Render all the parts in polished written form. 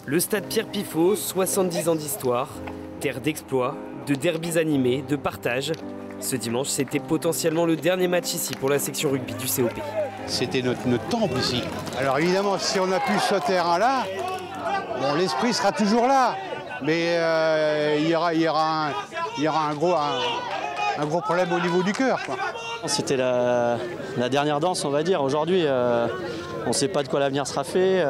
Le stade Pierre Piffaut, 70 ans d'histoire, terre d'exploits, de derbys animés, de partage. Ce dimanche, c'était potentiellement le dernier match ici pour la section rugby du COP. C'était notre temple ici. Alors évidemment, si on a pu ce terrain-là, bon, l'esprit sera toujours là. Mais il y aura un gros problème au niveau du cœur. C'était la dernière danse, on va dire. Aujourd'hui, on ne sait pas de quoi l'avenir sera fait.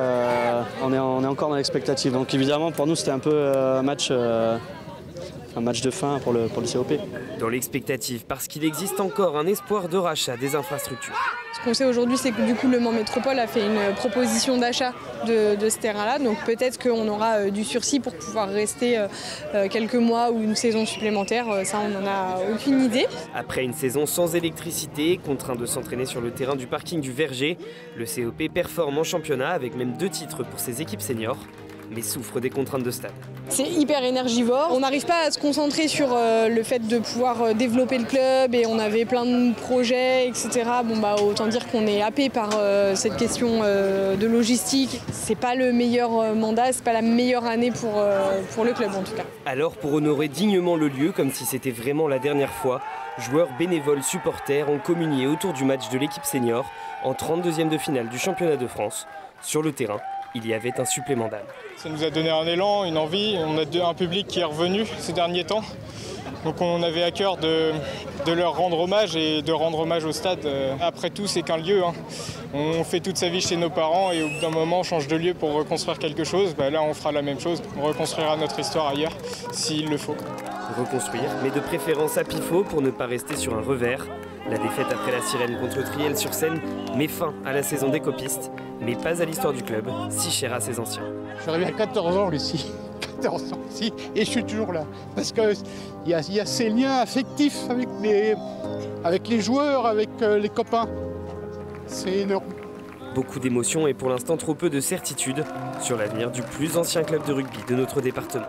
On est encore dans l'expectative. Donc évidemment, pour nous, c'était un peu un match de fin pour le COP. Dans l'expectative, parce qu'il existe encore un espoir de rachat des infrastructures. Ce qu'on sait aujourd'hui, c'est que du coup, le Mans Métropole a fait une proposition d'achat de ce terrain-là. Donc peut-être qu'on aura du sursis pour pouvoir rester quelques mois ou une saison supplémentaire. Ça, on n'en a aucune idée. Après une saison sans électricité, contraint de s'entraîner sur le terrain du parking du Verger, le COP performe en championnat avec même 2 titres pour ses équipes seniors, mais souffre des contraintes de stade. C'est hyper énergivore. On n'arrive pas à se concentrer sur le fait de pouvoir développer le club et on avait plein de projets, etc. Bon, bah, autant dire qu'on est happé par cette question de logistique. C'est pas le meilleur mandat, c'est pas la meilleure année pour le club en tout cas. Alors pour honorer dignement le lieu, comme si c'était vraiment la dernière fois, joueurs, bénévoles, supporters ont communié autour du match de l'équipe senior en 32e de finale du championnat de France. Sur le terrain, il y avait un supplément d'âme. Ça nous a donné un élan, une envie. On a un public qui est revenu ces derniers temps. Donc on avait à cœur de leur rendre hommage et de rendre hommage au stade. Après tout, c'est qu'un lieu. On fait toute sa vie chez nos parents et au bout d'un moment, on change de lieu pour reconstruire quelque chose. Là, on fera la même chose. On reconstruira notre histoire ailleurs, s'il le faut. Reconstruire, mais de préférence à Piffaut pour ne pas rester sur un revers. La défaite après la Sirène contre Triel-sur-Seine met fin à la saison des copistes, mais pas à l'histoire du club, si cher à ses anciens. Je suis arrivé à 14 ans ici, 14 ans ici, et je suis toujours là. Parce qu'il y a ces liens affectifs avec les joueurs, avec les copains. C'est énorme. Beaucoup d'émotions et pour l'instant trop peu de certitudes sur l'avenir du plus ancien club de rugby de notre département.